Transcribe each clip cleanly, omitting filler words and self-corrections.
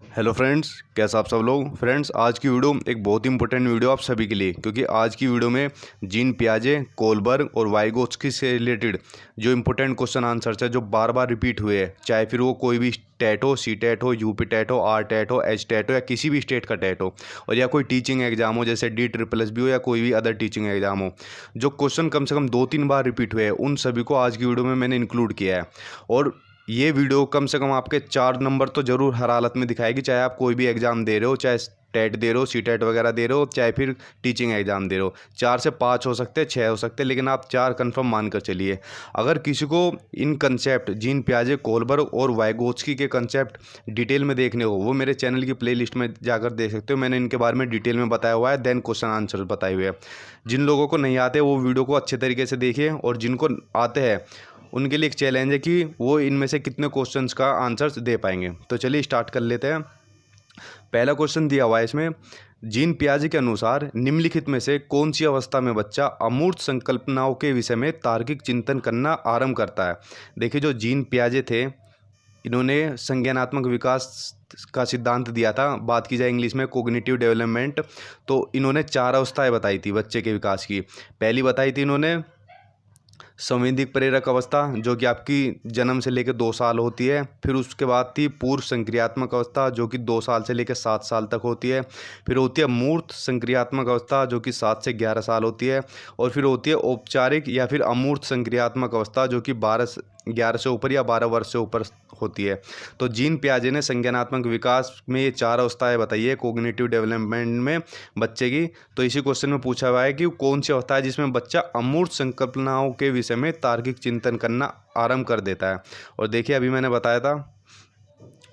Hello friends, कैसा आप सब लोग। फ्रेंड्स, आज की वीडियो एक बहुत ही इंपॉर्टेंट वीडियो आप सभी के लिए, क्योंकि आज की वीडियो में जीन पियाजे, कोलबर्ग और वाइगोत्स्की से रिलेटेड जो इंपॉर्टेंट क्वेश्चन आंसर्स है जो बार बार रिपीट हुए हैं, चाहे फिर वो कोई भी टेट हो, सी टेट हो, यूपी टेट हो, आर टेट हो, एच टेट हो या किसी भी स्टेट का टेट हो, और या कोई टीचिंग एग्जाम हो जैसे DSSB हो या कोई भी अदर टीचिंग एग्जाम हो, जो क्वेश्चन कम से कम 2-3 बार रिपीट हुए हैं, उन सभी को आज की वीडियो में मैंने इंक्लूड किया है। और ये वीडियो कम से कम आपके 4 नंबर तो ज़रूर हर हालत में दिखाएगी, चाहे आप कोई भी एग्ज़ाम दे रहे हो, चाहे टेट दे रहे हो, सी टेट वगैरह दे रहे हो, चाहे फिर टीचिंग एग्ज़ाम दे रहे हो। 4 से 5 हो सकते हैं, 6 हो सकते हैं, लेकिन आप 4 कंफर्म मान कर चलिए। अगर किसी को इन कंसेप्ट जीन पियाजे, कोलबर्ग और वाइगोत्स्की के कंसेप्ट डिटेल में देखने हो, वो मेरे चैनल की प्लेलिस्ट में जाकर देख सकते हो। मैंने इनके बारे में डिटेल में बताया हुआ है, देन क्वेश्चन आंसर बताए हुए हैं। जिन लोगों को नहीं आते वो वीडियो को अच्छे तरीके से देखिए, और जिनको आते हैं उनके लिए एक चैलेंज है कि वो इनमें से कितने क्वेश्चंस का आंसर्स दे पाएंगे। तो चलिए स्टार्ट कर लेते हैं। पहला क्वेश्चन दिया हुआ है इसमें, जीन पियाजे के अनुसार निम्नलिखित में से कौन सी अवस्था में बच्चा अमूर्त संकल्पनाओं के विषय में तार्किक चिंतन करना आरंभ करता है। देखिए, जो जीन पियाजे थे, इन्होंने संज्ञानात्मक विकास का सिद्धांत दिया था। बात की जाए इंग्लिश में कोग्निटिव डेवलपमेंट, तो इन्होंने 4 अवस्थाएं बताई थी बच्चे के विकास की। पहली बताई थी इन्होंने संवेदिक प्रेरक अवस्था, जो कि आपकी जन्म से लेकर 2 साल होती है। फिर उसके बाद थी पूर्व संक्रियात्मक अवस्था, जो कि 2 साल से लेकर 7 साल तक होती है। फिर होती है मूर्त संक्रियात्मक अवस्था, जो कि 7 से 11 साल होती है। और फिर होती है औपचारिक या फिर अमूर्त संक्रियात्मक अवस्था, जो कि 11 से ऊपर या 12 वर्ष से ऊपर होती है। तो जीन पियाजे ने संज्ञानात्मक विकास में ये 4 अवस्थाएं बताई है कोग्निटिव डेवलपमेंट में बच्चे की। तो इसी क्वेश्चन में पूछा हुआ है कि कौन सी अवस्था है जिसमें बच्चा अमूर्त संकल्पनाओं के विषय में तार्किक चिंतन करना आरंभ कर देता है। और देखिए, अभी मैंने बताया था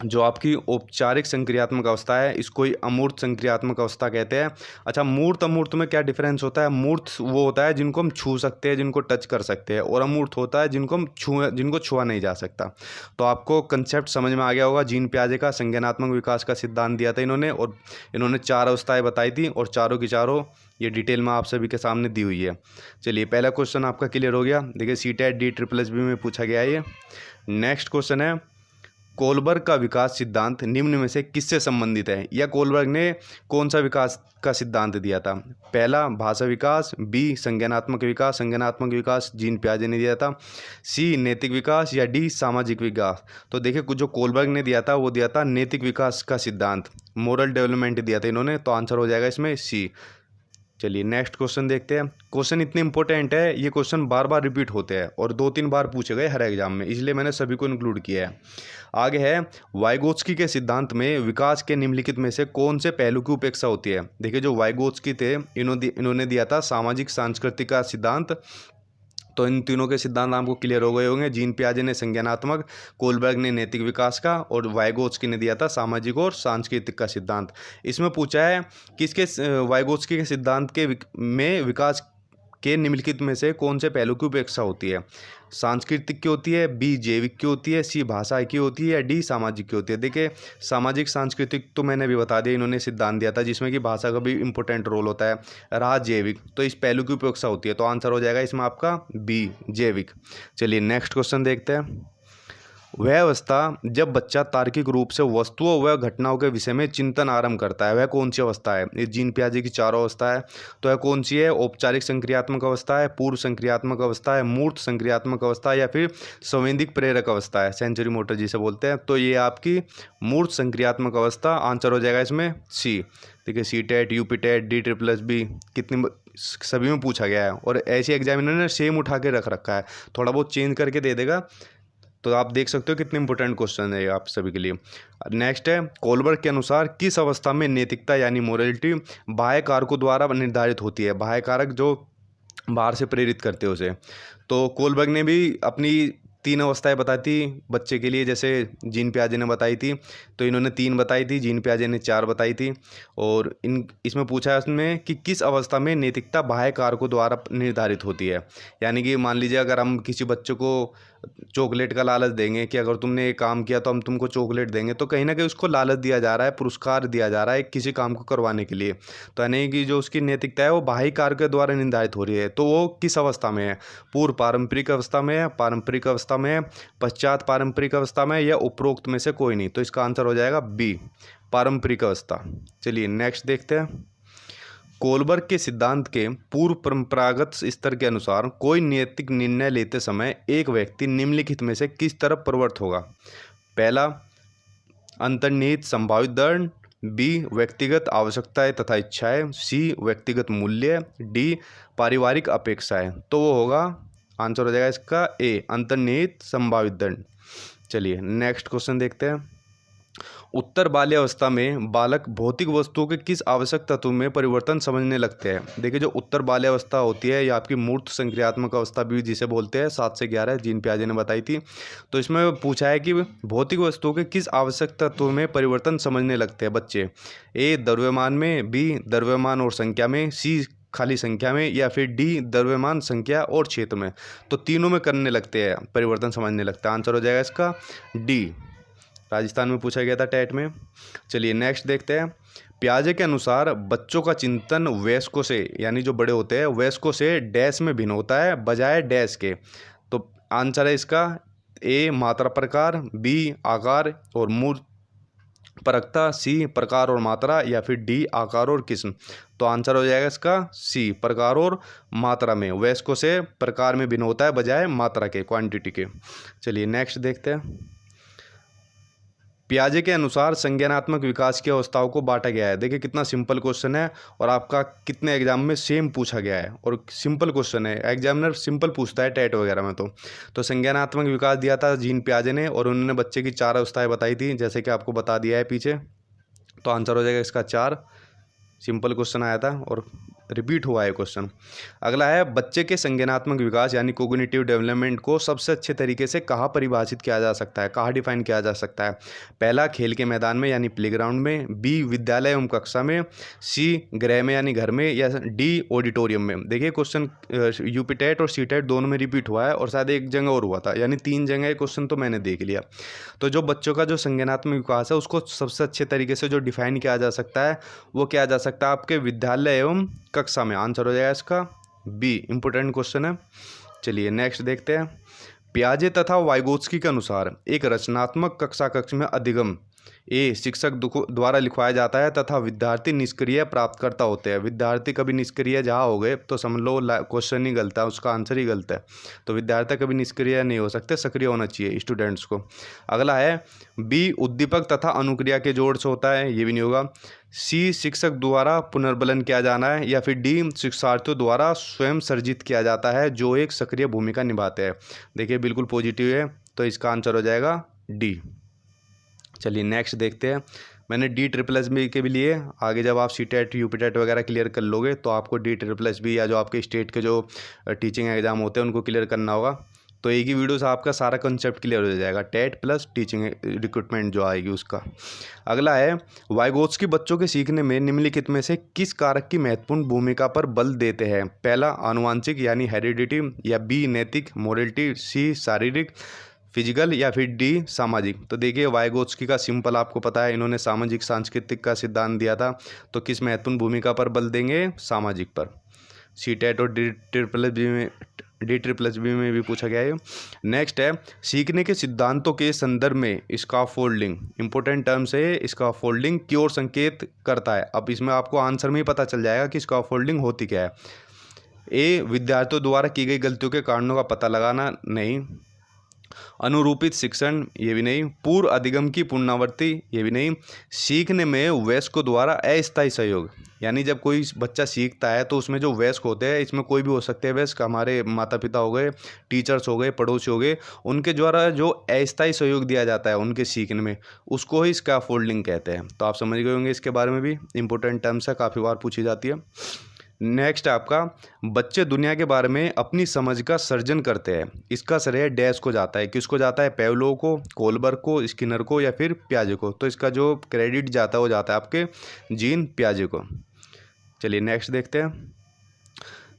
जो आपकी औपचारिक संक्रियात्मक अवस्था है, इसको ही अमूर्त संक्रियात्मक अवस्था कहते हैं। अच्छा, मूर्त अमूर्त में क्या डिफरेंस होता है? मूर्त वो होता है जिनको हम छू सकते हैं, जिनको टच कर सकते हैं, और अमूर्त होता है जिनको छुआ नहीं जा सकता। तो आपको कंसेप्ट समझ में आ गया होगा। जीन पियाजे का संज्ञानात्मक विकास का सिद्धांत दिया था इन्होंने, और इन्होंने 4 अवस्थाएं बताई थी, और चारों की चारों ये डिटेल में आप सभी के सामने दी हुई है। चलिए, पहला क्वेश्चन आपका क्लियर हो गया। देखिए, सी टेट DSSB में पूछा गया है ये। नेक्स्ट क्वेश्चन है, कोलबर्ग का विकास सिद्धांत निम्न में से किससे संबंधित है? या कोलबर्ग ने कौन सा विकास का सिद्धांत दिया था? पहला भाषा विकास, बी संज्ञानात्मक विकास जीन पियाजे ने दिया था, सी नैतिक विकास, या डी सामाजिक विकास। तो देखिए, कुछ जो कोलबर्ग ने दिया था वो दिया था नैतिक विकास का सिद्धांत, मोरल डेवलपमेंट दिया था इन्होंने। तो आंसर हो जाएगा इसमें सी। चलिए नेक्स्ट क्वेश्चन देखते हैं। क्वेश्चन इतने इंपॉर्टेंट है, ये क्वेश्चन बार बार रिपीट होते हैं और 2-3 बार पूछे गए हर एग्जाम में, इसलिए मैंने सभी को इंक्लूड किया है। आगे है, वाइगोत्स्की के सिद्धांत में विकास के निम्नलिखित में से कौन से पहलू की उपेक्षा होती है? देखिए, जो वाइगोत्स्की थे, इन्होंने दिया था सामाजिक सांस्कृतिक का सिद्धांत। तो इन तीनों के सिद्धांत आपको क्लियर हो गए होंगे। जीन पियाजे ने संज्ञानात्मक, कोलबर्ग ने नैतिक विकास का, और वाइगोत्स्की ने दिया था सामाजिक और सांस्कृतिक का सिद्धांत। इसमें पूछा है किसके वाइगोत्स्की के सिद्धांत में विकास के निम्नलिखित में से कौन से पहलू की उपेक्षा होती है? सांस्कृतिक की होती है, बी जैविक की होती है, सी भाषा की होती है, या डी सामाजिक की होती है? देखिए, सामाजिक सांस्कृतिक तो मैंने भी बता दिया, इन्होंने सिद्धांत दिया था, जिसमें कि भाषा का भी इंपॉर्टेंट रोल होता है। रहा जैविक, तो इस पहलू की उपेक्षा होती है। तो आंसर हो जाएगा इसमें आपका बी जैविक। चलिए नेक्स्ट क्वेश्चन देखते हैं। वह अवस्था जब बच्चा तार्किक रूप से वस्तुओं व घटनाओं के विषय में चिंतन आरंभ करता है, वह कौन सी अवस्था है? ये जीन पियाजे की 4 अवस्था है, तो वह कौन सी है? औपचारिक संक्रियात्मक अवस्था है, पूर्व संक्रियात्मक अवस्था है, मूर्त संक्रियात्मक अवस्था है, या फिर संवेदिक प्रेरक अवस्था है, सेंसरी मोटर जिसे बोलते हैं। तो ये आपकी मूर्त संक्रियात्मक अवस्था। आंसर हो जाएगा इसमें सी। देखिए, C TET, UP TET, DSSB कितनी सभी में पूछा गया है, और ऐसे एग्जामिनर ने सेम उठा के रख रखा है, थोड़ा बहुत चेंज करके दे देगा। तो आप देख सकते हो कितने इंपॉर्टेंट क्वेश्चन है ये आप सभी के लिए। नेक्स्ट है, कोलबर्ग के अनुसार किस अवस्था में नैतिकता यानी मोरलिटी बाह्य कारकों द्वारा निर्धारित होती है? बाह्य कारक जो बाहर से प्रेरित करते हैं उसे। तो कोलबर्ग ने भी अपनी 3 अवस्थाएं बताई थी बच्चे के लिए, जैसे जीन पियाजे ने बताई थी, तो इन्होंने 3 बताई थी, जीन पियाजे ने 4 बताई थी। और इसमें पूछा है उसमें कि किस अवस्था में नैतिकता बाह्य कारकों द्वारा निर्धारित होती है। यानी कि मान लीजिए, अगर हम किसी बच्चे को चॉकलेट का लालच देंगे कि अगर तुमने ये काम किया तो हम तुमको चॉकलेट देंगे, तो कहीं ना कहीं उसको लालच दिया जा रहा है, पुरस्कार दिया जा रहा है किसी काम को करवाने के लिए। तो यानी कि जो उसकी नैतिकता है वो बाह्य कार्य के द्वारा निर्धारित हो रही है। तो वो किस अवस्था में है? पूर्व पारंपरिक अवस्था में है, पारंपरिक अवस्था में है, पश्चात पारंपरिक अवस्था में, या उपरोक्त में से कोई नहीं। तो इसका आंसर हो जाएगा बी, पारंपरिक अवस्था। चलिए नेक्स्ट देखते हैं। कोलबर्ग के सिद्धांत के पूर्व परंपरागत स्तर के अनुसार कोई नैतिक निर्णय लेते समय एक व्यक्ति निम्नलिखित में से किस तरफ प्रवृत्त होगा? पहला, अंतर्निहित संभावित दंड, बी, व्यक्तिगत आवश्यकताएं तथा इच्छाएं, सी, व्यक्तिगत मूल्य, डी, पारिवारिक अपेक्षाएं। तो वो होगा, आंसर हो जाएगा इसका ए, अंतर्निहित संभावित दंड। चलिए नेक्स्ट क्वेश्चन देखते हैं। उत्तर बाल्यावस्था में बालक भौतिक वस्तुओं के किस आवश्यक तत्व में परिवर्तन समझने लगते हैं? देखिए, जो उत्तर बाल्यावस्था होती है, या आपकी मूर्त संक्रियात्मक अवस्था भी जिसे बोलते हैं, 7 से 11 जीन पियाजे ने बताई थी। तो इसमें पूछा है कि भौतिक वस्तुओं के किस आवश्यक तत्व में परिवर्तन समझने लगते हैं बच्चे? ए, द्रव्यमान में, बी, द्रव्यमान और संख्या में, सी, खाली संख्या में, या फिर डी, द्रव्यमान, संख्या और क्षेत्र में। तो तीनों में करने लगते हैं, परिवर्तन समझने लगता है। आंसर हो जाएगा इसका डी, राजस्थान में पूछा गया था टेट में। चलिए नेक्स्ट देखते हैं। पियाजे के अनुसार बच्चों का चिंतन वयस्कों से, यानी जो बड़े होते हैं, वयस्कों से डैश में भिन्न होता है बजाय डैश के। तो आंसर है इसका ए, मात्रा प्रकार, बी, आकार और मूर्त परकता, सी, प्रकार और मात्रा, या फिर डी, आकार और किस्म। तो आंसर हो जाएगा इसका सी, प्रकार और मात्रा में, वयस्कों से प्रकार में भिन्न होता है बजाय मात्रा के, क्वांटिटी के। चलिए नेक्स्ट देखते हैं। पियाजे के अनुसार संज्ञानात्मक विकास की अवस्थाओं को बांटा गया है। देखिए कितना सिंपल क्वेश्चन है, और आपका कितने एग्जाम में सेम पूछा गया है, और सिंपल क्वेश्चन है, एग्जामिनर सिंपल पूछता है टेट वगैरह में। तो संज्ञानात्मक विकास दिया था जीन पियाजे ने, और उन्होंने बच्चे की 4 अवस्थाएं बताई थी, जैसे कि आपको बता दिया है पीछे। तो आंसर हो जाएगा इसका 4। सिंपल क्वेश्चन आया था और रिपीट हुआ है क्वेश्चन। अगला है, बच्चे के संज्ञानात्मक विकास यानी कोग्निटिव डेवलपमेंट को सबसे अच्छे तरीके से कहाँ परिभाषित किया जा सकता है, कहाँ डिफाइन किया जा सकता है? पहला, खेल के मैदान में यानी प्लेग्राउंड में, बी, विद्यालय एवं कक्षा में, सी, गृह में यानी घर में, या डी, ऑडिटोरियम में। देखिए क्वेश्चन यूपी टेट और सी टेट दोनों में रिपीट हुआ है, और शायद एक जगह और हुआ था, यानी 3 जगह क्वेश्चन तो मैंने देख लिया। तो जो बच्चों का जो संज्ञानात्मक विकास है उसको सबसे अच्छे तरीके से जो डिफाइन किया जा सकता है वो किया जा सकता है आपके विद्यालय एवं कक्षा में। आंसर हो जाएगा इसका बी, इंपोर्टेंट क्वेश्चन है। चलिए नेक्स्ट देखते हैं। पियाजे तथा वाइगोत्स्की के अनुसार एक रचनात्मक कक्षा कक्ष में अधिगम ए, शिक्षक द्वारा लिखवाया जाता है तथा विद्यार्थी निष्क्रिय प्राप्तकर्ता होते हैं। विद्यार्थी कभी निष्क्रिय जहाँ हो गए तो समझ लो क्वेश्चन ही गलत है, उसका आंसर ही गलत है। तो विद्यार्थी कभी निष्क्रिय नहीं हो सकते, सक्रिय होना चाहिए स्टूडेंट्स को। अगला है बी, उद्दीपक तथा अनुक्रिया के जोड़ से होता है, ये भी नहीं होगा। सी, शिक्षक द्वारा पुनर्बलन किया जाना है, या फिर डी, शिक्षार्थियों द्वारा स्वयं सर्जित किया जाता है जो एक सक्रिय भूमिका निभाते हैं। देखिए बिल्कुल पॉजिटिव है, तो इसका आंसर हो जाएगा डी। चलिए नेक्स्ट देखते हैं। मैंने D++ के भी लिए, आगे जब आप सी टेट यूपी टेट वगैरह क्लियर कर लोगे तो आपको D++ या जो आपके स्टेट के जो टीचिंग एग्जाम होते हैं उनको क्लियर करना होगा। तो एक ही वीडियो से आपका सारा कंसेप्ट क्लियर हो जाएगा, टेट प्लस टीचिंग रिक्रूटमेंट जो आएगी उसका। अगला है, वाइगोत्स्की बच्चों के सीखने में निम्नलिखित में से किस कारक की महत्वपूर्ण भूमिका पर बल देते हैं? पहला, आनुवांशिक यानी हेरिडिटी, या बी, नैतिक मोरलिटी, सी, शारीरिक फिजिकल, या फिर डी, सामाजिक। तो देखिए वाइगोत्स्की का सिंपल आपको पता है, इन्होंने सामाजिक सांस्कृतिक का सिद्धांत दिया था। तो किस महत्वपूर्ण भूमिका पर बल देंगे? सामाजिक पर। सी टेट और D++ में भी पूछा गया है। नेक्स्ट है, सीखने के सिद्धांतों के संदर्भ में स्कैफोल्डिंग, इंपॉर्टेंट टर्म्स है, स्कैफोल्डिंग की ओर संकेत करता है। अब इसमें आपको आंसर में ही पता चल जाएगा कि स्कैफोल्डिंग होती क्या है। ए, विद्यार्थियों द्वारा की गई गलतियों के कारणों का पता लगाना, नहीं। अनुरूपित शिक्षण, ये भी नहीं। पूर्व अधिगम की पुनरावृत्ति, ये भी नहीं। सीखने में वयस्कों द्वारा अस्थायी सहयोग, यानी जब कोई बच्चा सीखता है तो उसमें जो वयस्क होते हैं, इसमें कोई भी हो सकते हैं वयस्क, हमारे माता पिता हो गए, टीचर्स हो गए, पड़ोसी हो गए, उनके द्वारा जो अस्थायी सहयोग दिया जाता है उनके सीखने में, उसको ही स्कैफोल्डिंग कहते हैं। तो आप समझ गए होंगे, इसके बारे में भी इंपॉर्टेंट टर्म्स है, काफ़ी बार पूछी जाती है। नेक्स्ट आपका, बच्चे दुनिया के बारे में अपनी समझ का सर्जन करते हैं, इसका श्रेय डैश को जाता है, किसको जाता है? पेवलोव को, कोलबर्ग को, स्किनर को, या फिर पियाजे को। तो इसका जो क्रेडिट जाता है वो जाता है आपके जीन पियाजे को। चलिए नेक्स्ट देखते हैं।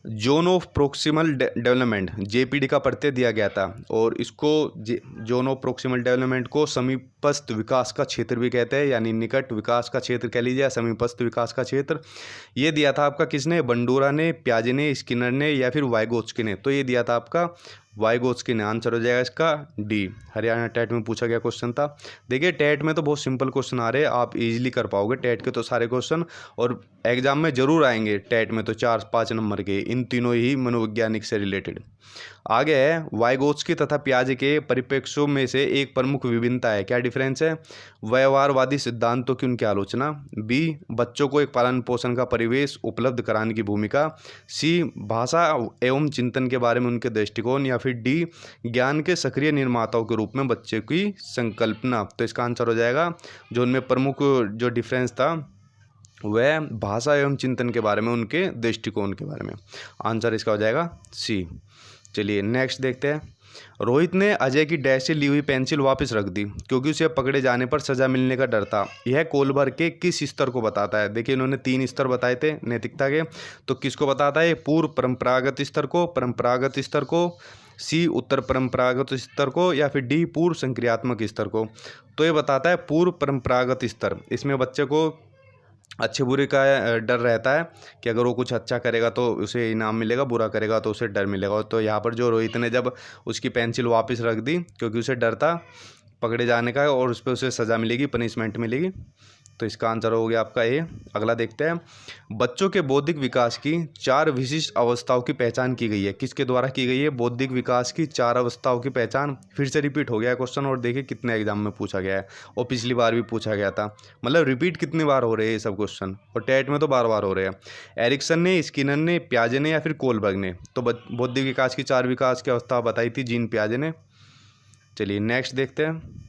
Zone of proximal development JPD का प्रत्यय दिया गया था, और इसको जोन ऑफ प्रोक्सिमल डेवलपमेंट को समीपस्थ विकास का क्षेत्र भी कहते हैं, यानी निकट विकास का क्षेत्र कह लीजिए, समीपस्थ विकास का क्षेत्र। ये दिया था आपका किसने, बंडूरा ने, पियाजे ने, स्किनर ने या फिर वाइगोत्स्की ने। तो ये दिया था आपका वाइगोत्स्की ने। आंसर हो जाएगा इसका डी। हरियाणा टेट में पूछा गया क्वेश्चन था। देखिए टेट में तो बहुत सिंपल क्वेश्चन आ रहे हैं, आप इजीली कर पाओगे टेट के तो सारे क्वेश्चन, और एग्जाम में जरूर आएंगे टेट में तो 4-5 नंबर के, इन तीनों ही मनोवैज्ञानिक से रिलेटेड। आगे है वाइगोत्स्की तथा पियाजे के परिप्रेक्ष्यों में से एक प्रमुख विभिन्नता है, क्या डिफरेंस है। व्यवहारवादी सिद्धांतों की उनकी आलोचना, बी बच्चों को एक पालन पोषण का परिवेश उपलब्ध कराने की भूमिका, सी भाषा एवं चिंतन के बारे में उनके दृष्टिकोण, या फिर डी ज्ञान के सक्रिय निर्माताओं के रूप में बच्चे की संकल्पना। तो इसका आंसर हो जाएगा जो उनमें प्रमुख जो डिफरेंस था वह भाषा एवं चिंतन के बारे में उनके दृष्टिकोण के बारे में। आंसर इसका हो जाएगा सी। चलिए नेक्स्ट देखते हैं। रोहित ने अजय की डैश से ली हुई पेंसिल वापस रख दी क्योंकि उसे पकड़े जाने पर सजा मिलने का डर था। यह कोलबर के किस स्तर को बताता है। देखिए इन्होंने 3 स्तर बताए थे नैतिकता के, तो किसको बताता है, पूर्व परंपरागत स्तर को, परंपरागत स्तर को, सी उत्तर परंपरागत स्तर को, या फिर डी पूर्व संक्रियात्मक स्तर को। तो ये बताता है पूर्व परंपरागत स्तर। इसमें बच्चे को अच्छे बुरे का डर रहता है कि अगर वो कुछ अच्छा करेगा तो उसे इनाम मिलेगा, बुरा करेगा तो उसे डर मिलेगा। तो यहाँ पर जो रोहित ने जब उसकी पेंसिल वापस रख दी क्योंकि उसे डर था पकड़े जाने का और उस पर उसे सज़ा मिलेगी, पनिशमेंट मिलेगी, तो इसका आंसर हो गया आपका ए। अगला देखते हैं। बच्चों के बौद्धिक विकास की 4 विशिष्ट अवस्थाओं की पहचान की गई है। किसके द्वारा की गई है, बौद्धिक विकास की 4 अवस्थाओं की पहचान। फिर से रिपीट हो गया क्वेश्चन, और देखिए कितने एग्जाम में पूछा गया है, और पिछली बार भी पूछा गया था। मतलब रिपीट कितनी बार हो रहे हैं ये सब क्वेश्चन, और टेट में तो बार बार हो रहे हैं। एरिक्सन ने, स्किनर ने, पियाजे ने या फिर कोलबर्ग ने। तो बौद्धिक विकास की 4 विकास की अवस्था बताई थी जीन पियाजे ने। चलिए नेक्स्ट देखते हैं।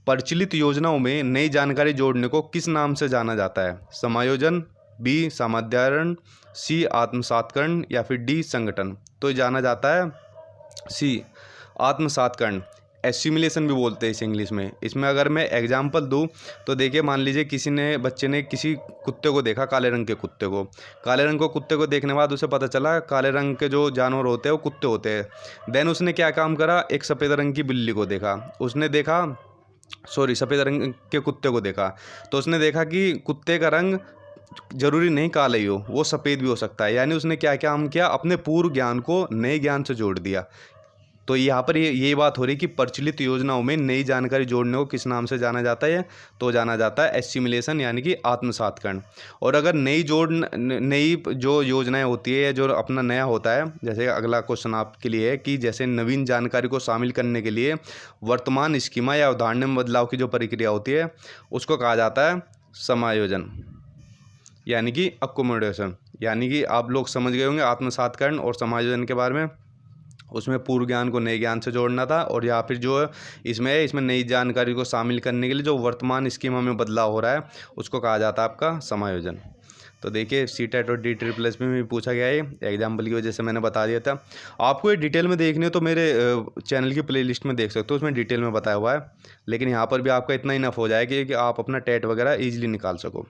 प्रचलित योजनाओं में नई जानकारी जोड़ने को किस नाम से जाना जाता है। समायोजन, बी सामान्यीकरण, सी आत्मसातकरण, या फिर डी संगठन। तो जाना जाता है सी आत्मसातकरण। एसिमिलेशन भी बोलते हैं इस इंग्लिश में। इसमें अगर मैं एग्जांपल दूं तो देखिए मान लीजिए बच्चे ने किसी कुत्ते को देखा, काले रंग के कुत्ते को। काले रंग के कुत्ते को देखने के बाद उसे पता चला काले रंग के जो जानवर होते हैं वो कुत्ते होते हैं। देन उसने क्या काम करा, एक सफ़ेद रंग की बिल्ली को देखा, उसने देखा सफ़ेद रंग के कुत्ते को देखा, तो उसने देखा कि कुत्ते का रंग जरूरी नहीं काला ही हो, वो सफ़ेद भी हो सकता है। यानी उसने क्या काम किया, अपने पूर्व ज्ञान को नए ज्ञान से जोड़ दिया। तो यहाँ पर ये बात हो रही कि प्रचलित योजनाओं में नई जानकारी जोड़ने को किस नाम से जाना जाता है, तो जाना जाता है एसिमिलेशन, यानी कि आत्मसातकरण। और अगर नई जो योजनाएं होती है या जो अपना नया होता है, जैसे अगला क्वेश्चन आपके लिए है कि जैसे नवीन जानकारी को शामिल करने के लिए वर्तमान स्कीमा या अवधारणा में बदलाव की जो प्रक्रिया होती है उसको कहा जाता है समायोजन, यानी कि अकोमोडेशन। यानी कि आप लोग समझ गए होंगे आत्मसातकरण और समायोजन के बारे में। उसमें पूर्व ज्ञान को नए ज्ञान से जोड़ना था, और या फिर जो इसमें नई जानकारी को शामिल करने के लिए जो वर्तमान स्कीमा में बदलाव हो रहा है उसको कहा जाता है आपका समायोजन। तो देखिए सीटेट और DSSS में भी पूछा गया है, एग्जाम्पल की वजह से मैंने बता दिया था। आपको ये डिटेल में देखनी हो तो मेरे चैनल की प्लेलिस्ट में देख सकते हो, उसमें डिटेल में बताया हुआ है। लेकिन यहाँ पर भी आपका इतना इनफ हो जाएगा कि आप अपना टेट वगैरह ईजिली निकाल सको।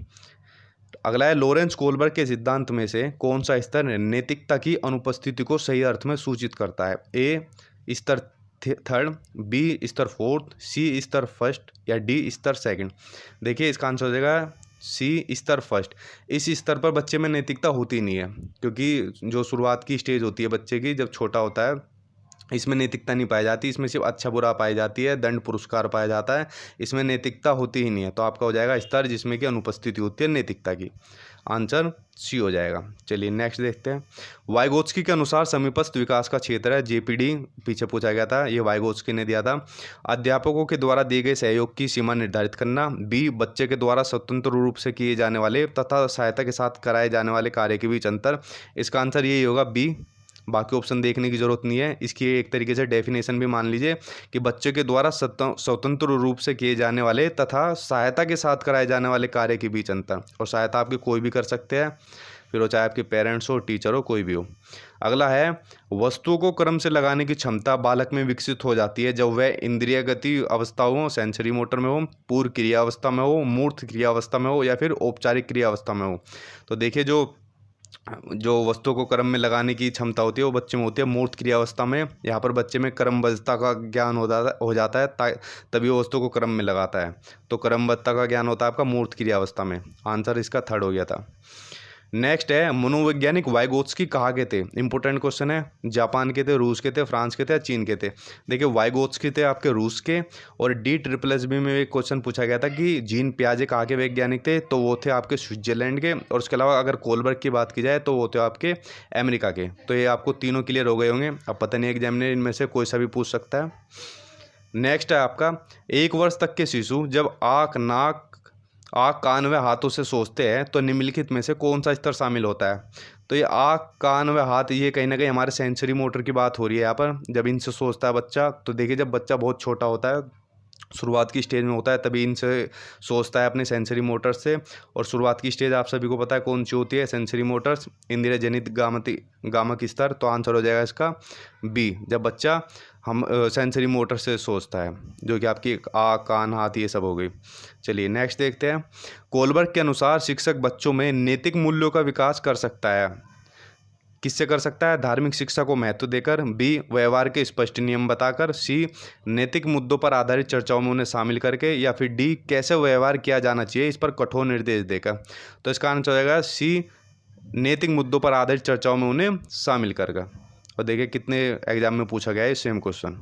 अगला है लॉरेंस कोलबर्ग के सिद्धांत में से कौन सा स्तर नैतिकता की अनुपस्थिति को सही अर्थ में सूचित करता है। ए स्तर 3rd, बी स्तर 4th, सी स्तर 1st, या डी स्तर 2nd। देखिए इसका आंसर हो जाएगा सी स्तर 1st। इस स्तर पर बच्चे में नैतिकता होती नहीं है, क्योंकि जो शुरुआत की स्टेज होती है बच्चे की जब छोटा होता है, इसमें नैतिकता नहीं पाई जाती। इसमें सिर्फ अच्छा बुरा पाई जाती है, दंड पुरस्कार पाया जाता है, इसमें नैतिकता होती ही नहीं है। तो आपका हो जाएगा स्तर जिसमें कि अनुपस्थिति होती है नैतिकता की। आंसर सी हो जाएगा। चलिए नेक्स्ट देखते हैं। वाइगोत्स्की के अनुसार समीपस्थ विकास का क्षेत्र है जेपीडी, पीछे पूछा गया था, ये वाइगोत्स्की ने दिया था। अध्यापकों के द्वारा दिए गए सहयोग की सीमा निर्धारित करना, बी बच्चे के द्वारा स्वतंत्र रूप से किए जाने वाले तथा सहायता के साथ कराए जाने वाले कार्य के बीच अंतर। इसका आंसर यही होगा बी, बाकी ऑप्शन देखने की ज़रूरत नहीं है। इसकी एक तरीके से डेफिनेशन भी मान लीजिए कि बच्चे के द्वारा स्वतंत्र रूप से किए जाने वाले तथा सहायता के साथ कराए जाने वाले कार्य के बीच अंतर। और सहायता आपके कोई भी कर सकते हैं, फिर वो चाहे आपके पेरेंट्स हो, टीचर हो, कोई भी हो। अगला है वस्तुओं को क्रम से लगाने की क्षमता बालक में विकसित हो जाती है जब वह इंद्रिय गति अवस्था हो, सेंसरी मोटर में हो, पूर्व क्रिया अवस्था में हो, मूर्त क्रिया अवस्था में हो, या फिर औपचारिक क्रिया अवस्था में हो। तो देखिए जो जो वस्तुओं को क्रम में लगाने की क्षमता होती है वो बच्चे में होती है मूर्त क्रियावस्था में। यहाँ पर बच्चे में क्रमबद्धता का ज्ञान हो जाता है, तभी वो वस्तु को क्रम में लगाता है। तो क्रमबद्धता का ज्ञान होता है आपका मूर्त क्रियावस्था में। आंसर इसका थर्ड हो गया था। नेक्स्ट है, मनोवैज्ञानिक वाइगोत्स्की कहाँ के थे? इंपॉर्टेंट क्वेश्चन है। जापान के थे, रूस के थे, फ्रांस के थे या चीन के थे? देखिए वाइगोत्स्की थे आपके रूस के। और DSSS में एक क्वेश्चन पूछा गया था कि जीन पियाजे कहाँ के वैज्ञानिक थे, तो वो थे आपके स्विट्जरलैंड के। और उसके अलावा अगर कोलबर्ग की बात की जाए तो वो थे आपके अमेरिका के। तो ये आपको तीनों क्लियर हो गए होंगे। अब पता नहीं एग्जाम में इनमें से कोई सा भी पूछ सकता है। नेक्स्ट है आपका, 1 वर्ष तक के शिशु जब आँख, कान व हाथों से सोचते हैं तो निम्नलिखित में से कौन सा स्तर शामिल होता है? तो ये आँख, कान व हाथ, ये कहीं ना कहीं हमारे सेंसरी मोटर की बात हो रही है यहाँ पर। जब इनसे सोचता है बच्चा, तो देखिए जब बच्चा बहुत छोटा होता है, शुरुआत की स्टेज में होता है, तभी इनसे सोचता है अपने सेंसरी मोटर्स से। और शुरुआत की स्टेज आप सभी को पता है कौन सी होती है? सेंसरी मोटर्स, इंद्रिय जनित गामक स्तर। तो आंसर हो जाएगा इसका बी, जब बच्चा हम सेंसरी मोटर से सोचता है, जो कि आपकी आँख, कान, हाथ ये सब हो गई। चलिए नेक्स्ट देखते हैं। कोलबर्ग के अनुसार शिक्षक बच्चों में नैतिक मूल्यों का विकास कर सकता है। किससे कर सकता है? धार्मिक शिक्षा को महत्व देकर, बी व्यवहार के स्पष्ट नियम बताकर, सी नैतिक मुद्दों पर आधारित चर्चाओं में उन्हें शामिल करके, या फिर डी कैसे व्यवहार किया जाना चाहिए इस पर कठोर निर्देश देकर। तो इसका आंसर हो जाएगा सी, नैतिक मुद्दों पर आधारित चर्चाओं में उन्हें शामिल करके। और देखिए कितने एग्जाम में पूछा गया है सेम क्वेश्चन।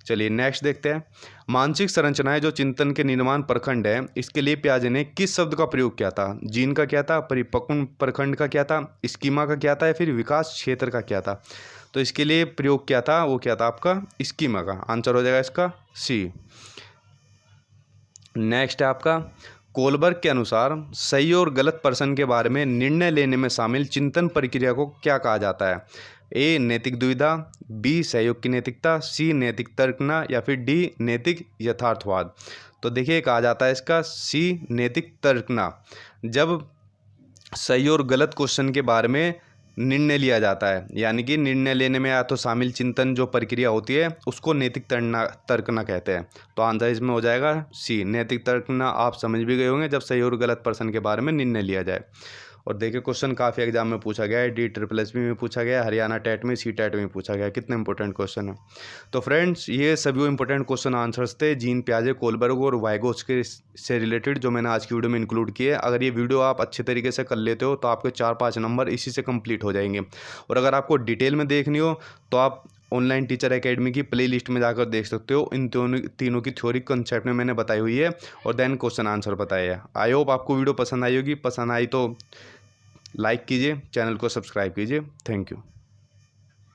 चलिए नेक्स्ट देखते हैं। मानसिक संरचनाएं जो चिंतन के निर्माण प्रखंड है, इसके लिए पियाजे ने किस शब्द का प्रयोग किया था? जीन का क्या था, परिपक्व प्रखंड का क्या था, स्कीमा का क्या था, या फिर विकास क्षेत्र का क्या था? तो इसके लिए प्रयोग किया था, वो क्या था आपका? स्कीमा का। आंसर हो जाएगा इसका सी। नेक्स्ट है आपका, कोलबर्ग के अनुसार सही और गलत पर्सन के बारे में निर्णय लेने में शामिल चिंतन प्रक्रिया को क्या कहा जाता है? ए नैतिक दुविधा, बी सहयोग की नैतिकता, सी नैतिक तर्कना, या फिर डी नैतिक यथार्थवाद। तो देखिए कहा जाता है इसका सी, नैतिक तर्कना। जब सही और गलत क्वेश्चन के बारे में निर्णय लिया जाता है, यानी कि निर्णय लेने में या तो शामिल चिंतन जो प्रक्रिया होती है उसको नैतिक तर्कना कहते हैं। तो आंसर इसमें हो जाएगा सी, नैतिक तर्कना। आप समझ भी गए होंगे जब सही और गलत पर्सन के बारे में निर्णय लिया जाए। और देखिए क्वेश्चन काफ़ी एग्जाम में पूछा गया है, DSSS में पूछा गया है, हरियाणा टेट में, CTET में पूछा गया है। कितने इंपॉर्टेंट क्वेश्चन है। तो फ्रेंड्स ये सभी इंपॉर्टेंट क्वेश्चन आंसर्स थे जीन पियाजे, कोलबर्ग और वाइगोत्स्की से रिलेटेड, जो मैंने आज की वीडियो में इंक्लूड किए। अगर ये वीडियो आप अच्छे तरीके से कर लेते हो तो आपके 4-5 नंबर इसी से कंप्लीट हो जाएंगे। और अगर आपको डिटेल में देखनी हो तो आप ऑनलाइन टीचर एकेडमी की प्लेलिस्ट में जाकर देख सकते हो। इन तीनों की थ्योरी कंसेप्ट में मैंने बताई हुई है और देन क्वेश्चन आंसर बताया है। आई होप आपको वीडियो पसंद आई होगी। पसंद आई तो लाइक कीजिए, चैनल को सब्सक्राइब कीजिए। Thank you.